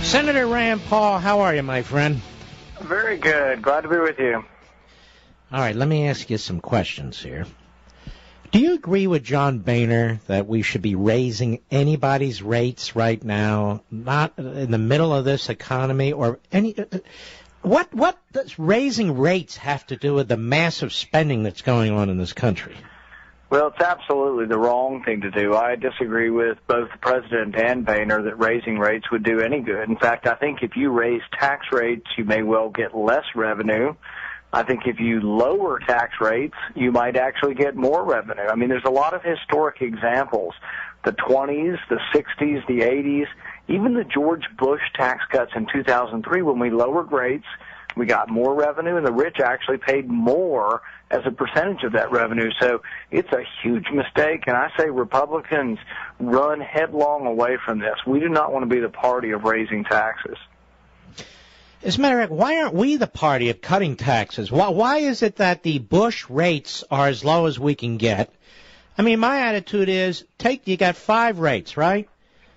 Senator Rand Paul, how are you, my friend? Very good. Glad to be with you. All right, let me ask you some questions here. Do you agree with John Boehner that we should be raising anybody's rates right now, not in the middle of this economy or any? What does raising rates have to do with the massive spending that's going on in this country? Well, it's absolutely the wrong thing to do. I disagree with both the president and Boehner that raising rates would do any good. In fact, I think if you raise tax rates, you may well get less revenue. I think if you lower tax rates, you might actually get more revenue. I mean, there's a lot of historic examples. The 20s, the 60s, the 80s, even the George Bush tax cuts in 2003, when we lowered rates, we got more revenue, and the rich actually paid more as a percentage of that revenue. So it's a huge mistake, and I say Republicans run headlong away from this. We do not want to be the party of raising taxes. As a matter of fact, why aren't we the party of cutting taxes? Why is it that the Bush rates are as low as we can get? I mean, my attitude is, you got 5 rates, right?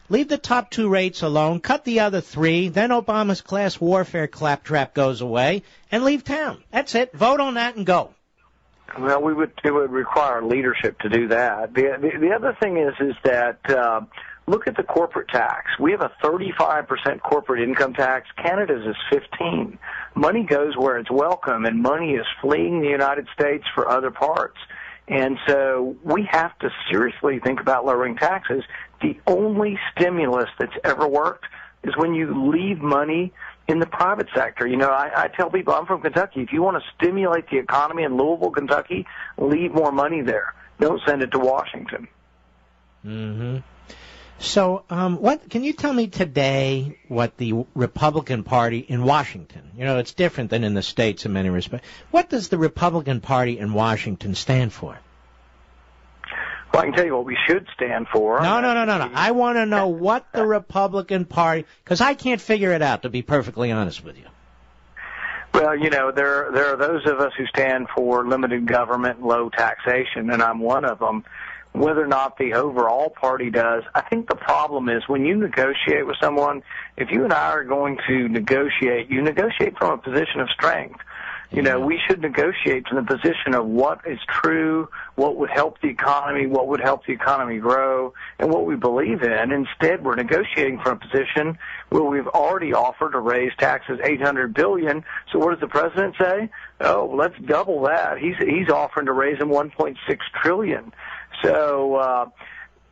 Leave the top 2 rates alone, cut the other 3, then Obama's class warfare claptrap goes away, and leave town. That's it. Vote on that and go. Well, it would require leadership to do that. The other thing is that look at the corporate tax. We have a 35% corporate income tax. Canada's is 15%. Money goes where it's welcome, and money is fleeing the United States for other parts. And so we have to seriously think about lowering taxes. The only stimulus that's ever worked is when you leave money in the private sector. You know, I tell people, I'm from Kentucky. If you want to stimulate the economy in Louisville, Kentucky, leave more money there. Don't send it to Washington. Mm-hmm. So, what can you tell me today what the Republican Party in Washington, you know, it's different than in the states in many respects. What does the Republican Party in Washington stand for? Well, I can tell you what we should stand for. No. I want to know what the Republican Party, because I can't figure it out, to be perfectly honest with you. Well, you know, there are those of us who stand for limited government and low taxation, and I'm one of them. Whether or not the overall party does, I think the problem is when you negotiate with someone, if you and I are going to negotiate, you negotiate from a position of strength. You know, we should negotiate from the position of what is true, what would help the economy, what would help the economy grow, and what we believe in. Instead, we're negotiating from a position where we've already offered to raise taxes $800 billion. So what does the president say? Oh, let's double that. He's offering to raise them $1.6 trillion. So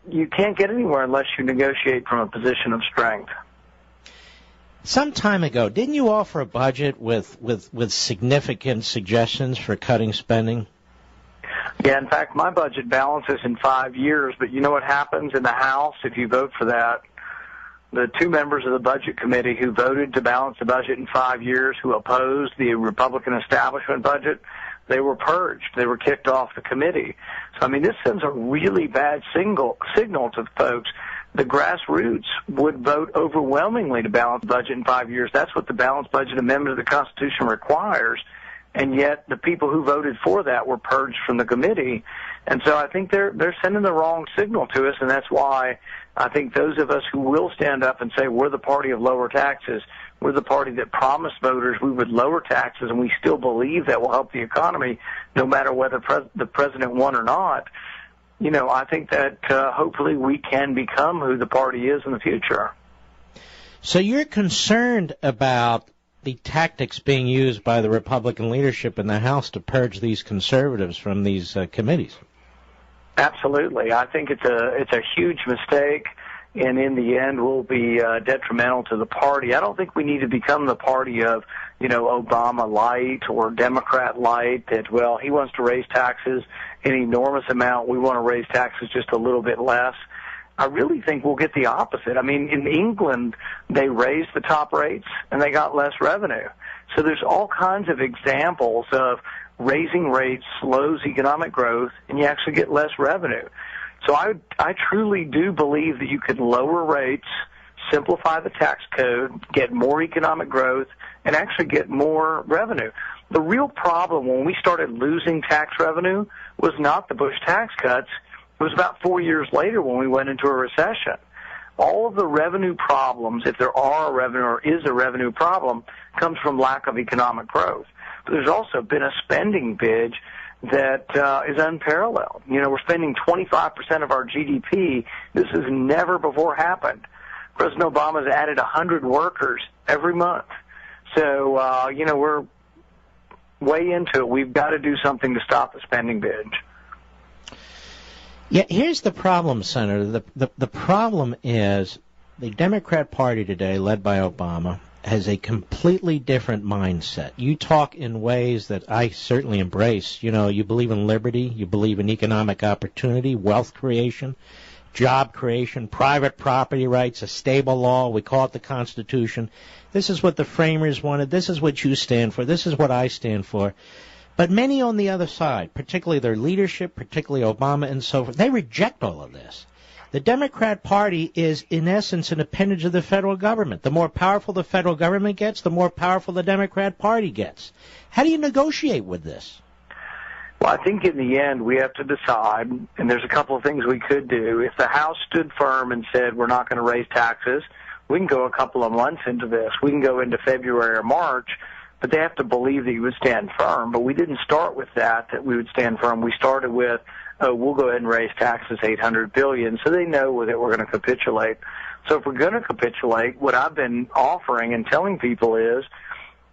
you can't get anywhere unless you negotiate from a position of strength. Some time ago, didn't you offer a budget with significant suggestions for cutting spending? Yeah, in fact, my budget balances in 5 years, but you know what happens in the House if you vote for that? The 2 members of the Budget Committee who voted to balance the budget in 5 years, who opposed the Republican establishment budget, they were purged. They were kicked off the committee. So, I mean, this sends a really bad signal to folks. The grassroots would vote overwhelmingly to balance the budget in 5 years. That's what the balanced budget amendment of the Constitution requires. And yet the people who voted for that were purged from the committee. And so I think they're sending the wrong signal to us, and that's why I think those of us who will stand up and say we're the party of lower taxes, we're the party that promised voters we would lower taxes, and we still believe that will help the economy no matter whether the president won or not. You know, I think that hopefully we can become who the party is in the future. So you're concerned about the tactics being used by the Republican leadership in the House to purge these conservatives from these committees? Absolutely. I think it's a huge mistake, and in the end will be detrimental to the party. I don't think we need to become the party of, you know, Obama light or Democrat light, that, well, he wants to raise taxes an enormous amount. We want to raise taxes just a little bit less. I really think we'll get the opposite. I mean, in England, they raised the top rates and they got less revenue. So there's all kinds of examples of raising rates slows economic growth and you actually get less revenue. So I truly do believe that you could lower rates, simplify the tax code, get more economic growth, and actually get more revenue. The real problem when we started losing tax revenue was not the Bush tax cuts. It was about 4 years later when we went into a recession. All of the revenue problems, if there are a revenue or is a revenue problem, comes from lack of economic growth. But there's also been a spending binge that is unparalleled. You know, we're spending 25% of our GDP. This has never before happened. President Obama's added 100 workers every month. So, you know, we're way into it. We've got to do something to stop the spending binge. Yeah, here's the problem, Senator. The problem is the Democrat Party today, led by Obama, has a completely different mindset. You talk in ways that I certainly embrace. You know, you believe in liberty, you believe in economic opportunity, wealth creation, job creation, private property rights, a stable law. We call it the Constitution. This is what the framers wanted. This is what you stand for. This is what I stand for. But many on the other side, particularly their leadership, particularly Obama and so forth, they reject all of this. The Democrat Party is, in essence, an appendage of the federal government. The more powerful the federal government gets, the more powerful the Democrat Party gets. How do you negotiate with this? Well, I think in the end we have to decide, and there's a couple of things we could do. If the House stood firm and said we're not going to raise taxes, we can go a couple of months into this. We can go into February or March, but they have to believe that you would stand firm. But we didn't start with that we would stand firm. We started with, we'll go ahead and raise taxes $800 billion, so they know that we're going to capitulate. So if we're going to capitulate, what I've been offering and telling people is,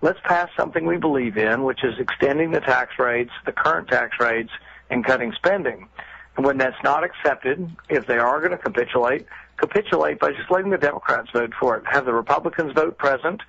let's pass something we believe in, which is extending the tax rates, the current tax rates, and cutting spending. And when that's not accepted, if they are going to capitulate by just letting the Democrats vote for it. Have the Republicans vote present,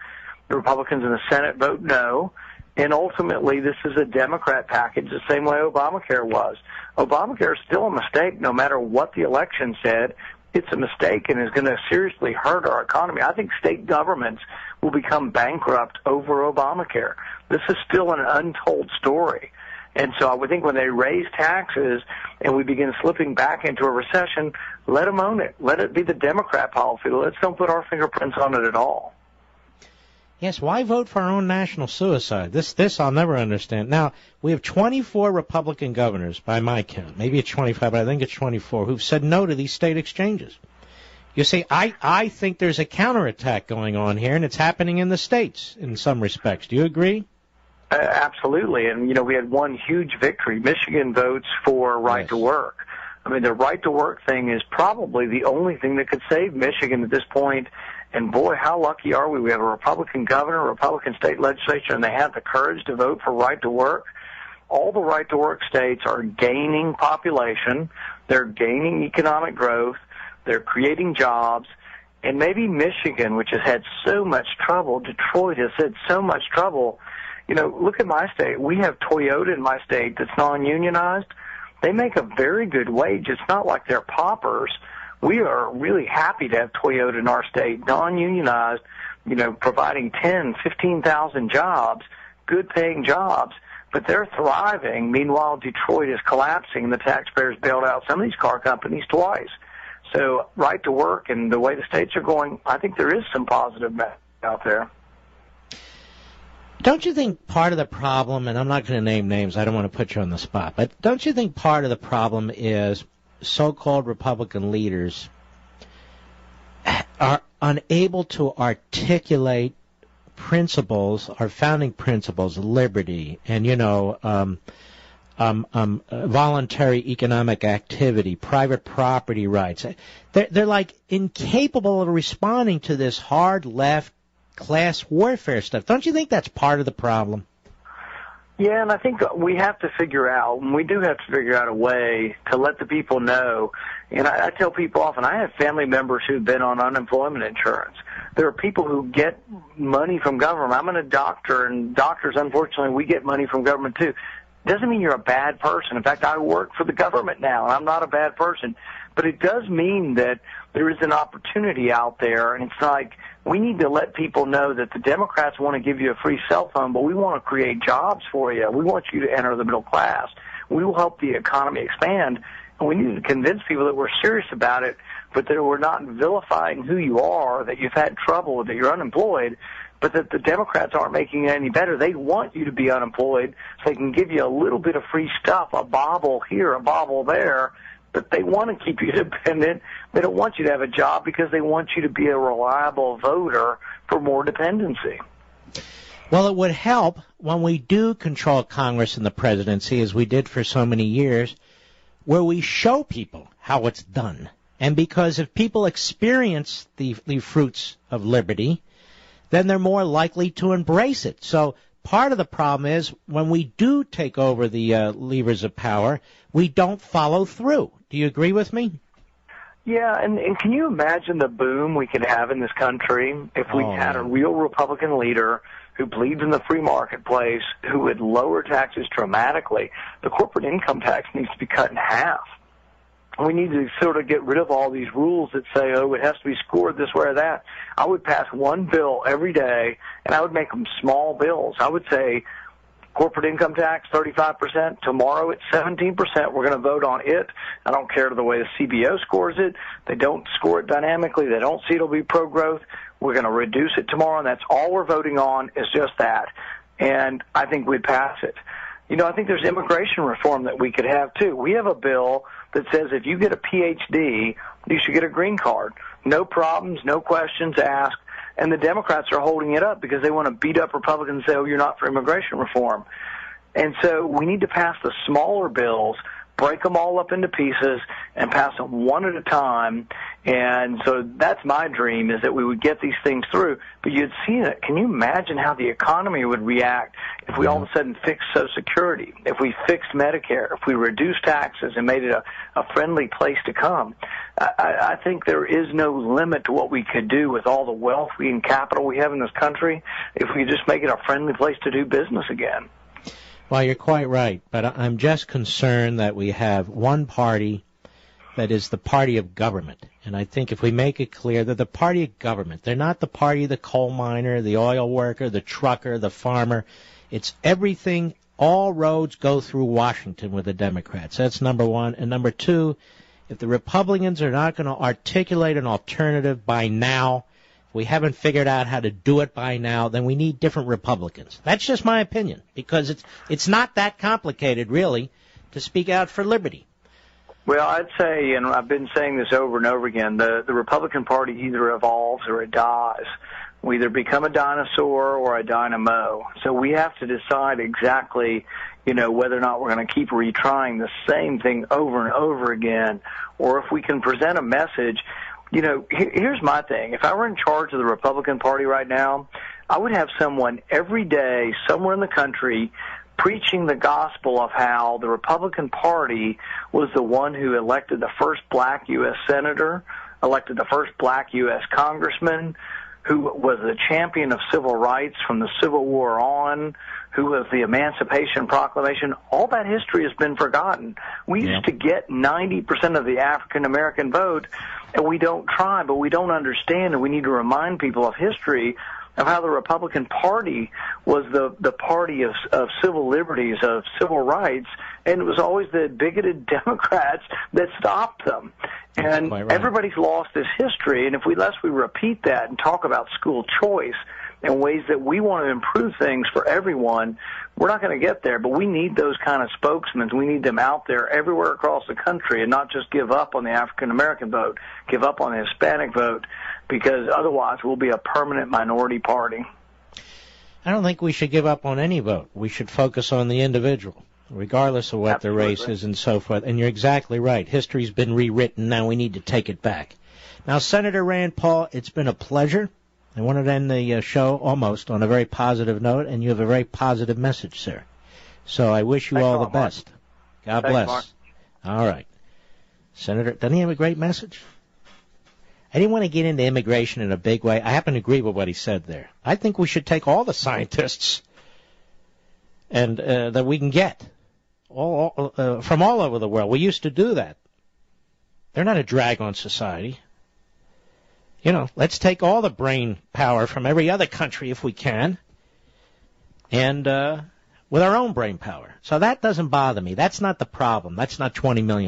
the Republicans in the Senate vote no, and ultimately this is a Democrat package the same way Obamacare was. Obamacare is still a mistake no matter what the election said. It's a mistake and is going to seriously hurt our economy. I think state governments will become bankrupt over Obamacare. This is still an untold story. And so I would think when they raise taxes and we begin slipping back into a recession, let them own it. Let it be the Democrat policy. Let's don't put our fingerprints on it at all. Yes, why vote for our own national suicide? This I'll never understand. Now, we have 24 Republican governors, by my count. Maybe it's 25, but I think it's 24, who've said no to these state exchanges. You see, I think there's a counterattack going on here, and it's happening in the states in some respects. Do you agree? Absolutely. And, you know, we had one huge victory. Michigan votes for right to work. I mean, the right to work thing is probably the only thing that could save Michigan at this point. And, boy, how lucky are we? We have a Republican governor, a Republican state legislature, and they have the courage to vote for right to work. All the right to work states are gaining population. They're gaining economic growth. They're creating jobs. And maybe Michigan, which has had so much trouble, Detroit has had so much trouble. You know, look at my state. We have Toyota in my state that's non-unionized. They make a very good wage. It's not like they're paupers. We are really happy to have Toyota in our state, non-unionized, you know, providing 10, 15,000 jobs, good-paying jobs, but they're thriving. Meanwhile, Detroit is collapsing, and the taxpayers bailed out some of these car companies twice. So right to work and the way the states are going, I think there is some positive out there. Don't you think part of the problem, and I'm not going to name names, I don't want to put you on the spot, but don't you think part of the problem is so-called Republican leaders are unable to articulate principles, our founding principles, liberty, and, you know, voluntary economic activity, private property rights. They're like incapable of responding to this hard left class warfare stuff. Don't you think that's part of the problem? Yeah, and I think we have to figure out, and we do have to figure out a way to let the people know. And I tell people often, I have family members who've been on unemployment insurance. There are people who get money from government. I'm a doctor, and doctors, unfortunately, we get money from government too. Doesn't mean you're a bad person. In fact, I work for the government now, and I'm not a bad person. But it does mean that there is an opportunity out there, and it's like we need to let people know that the Democrats want to give you a free cell phone, but we want to create jobs for you. We want you to enter the middle class. We will help the economy expand, and we need to convince people that we're serious about it, but that we're not vilifying who you are, that you've had trouble, that you're unemployed, but that the Democrats aren't making it any better. They want you to be unemployed so they can give you a little bit of free stuff, a bobble here, a bobble there, but they want to keep you dependent. They don't want you to have a job because they want you to be a reliable voter for more dependency. Well, it would help when we do control Congress and the presidency, as we did for so many years, where we show people how it's done. And because if people experience the fruits of liberty, then they're more likely to embrace it. So part of the problem is when we do take over the levers of power, we don't follow through. Do you agree with me? Yeah, and can you imagine the boom we could have in this country if we had a real Republican leader who believes in the free marketplace, who would lower taxes dramatically? The corporate income tax needs to be cut in half. We need to sort of get rid of all these rules that say, oh, it has to be scored this way or that. I would pass one bill every day, and I would make them small bills. I would say corporate income tax, 35%. Tomorrow it's 17%. We're going to vote on it. I don't care the way the CBO scores it. They don't score it dynamically. They don't see it'll be pro-growth. We're going to reduce it tomorrow, and that's all we're voting on is just that. And I think we'd pass it. You know, I think there's immigration reform that we could have, too. We have a bill that says if you get a Ph.D., you should get a green card. No problems, no questions asked. And the Democrats are holding it up because they want to beat up Republicans and say, oh, you're not for immigration reform. And so we need to pass the smaller bills, break them all up into pieces, and pass them one at a time. And so that's my dream, is that we would get these things through. But you'd see it. Can you imagine how the economy would react if we all of a sudden fixed Social Security, if we fixed Medicare, if we reduced taxes and made it a friendly place to come? I think there is no limit to what we could do with all the wealth and capital we have in this country if we just make it a friendly place to do business again. Well, you're quite right, but I'm just concerned that we have one party that is the party of government. And I think if we make it clear that the party of government, they're not the party of the coal miner, the oil worker, the trucker, the farmer. It's everything. All roads go through Washington with the Democrats. That's number one. And number two, if the Republicans are not going to articulate an alternative by now, we haven't figured out how to do it by now, then we need different Republicans. That's just my opinion, because it's not that complicated, really, to speak out for liberty. Well, I'd say, and I've been saying this over and over again, the Republican Party either evolves or it dies. We either become a dinosaur or a dynamo. So we have to decide exactly, whether or not we're going to keep retrying the same thing over and over again, or if we can present a message. Here's my thing. If I were in charge of the Republican Party right now, I would have someone every day somewhere in the country preaching the gospel of how the Republican Party was the one who elected the first black U.S. senator, elected the first black U.S. congressman, who was the champion of civil rights from the Civil War on, who was the Emancipation Proclamation. All that history has been forgotten. We used to get 90% of the African-American vote, and we don't try, but we don't understand, and we need to remind people of history of how the Republican Party was the party of civil liberties, of civil rights, and it was always the bigoted Democrats that stopped them. And everybody's lost this history, and unless we repeat that and talk about school choice and ways that we want to improve things for everyone, we're not going to get there. But we need those kind of spokesmen. We need them out there everywhere across the country, and not just give up on the African-American vote, give up on the Hispanic vote, because otherwise we'll be a permanent minority party. I don't think we should give up on any vote. We should focus on the individual, regardless of what the race is and so forth. And you're exactly right. History's been rewritten. Now we need to take it back. Now, Senator Rand Paul, it's been a pleasure. I wanted to end the show almost on a very positive note, and you have a very positive message, sir. So I wish you all the best. God bless. Mark. All right. Senator, doesn't he have a great message? I didn't want to get into immigration in a big way. I happen to agree with what he said there. I think we should take all the scientists and that we can get from all over the world. We used to do that. They're not a drag on society. Let's take all the brain power from every other country if we can, and with our own brain power. So that doesn't bother me. That's not the problem. That's not 20 million.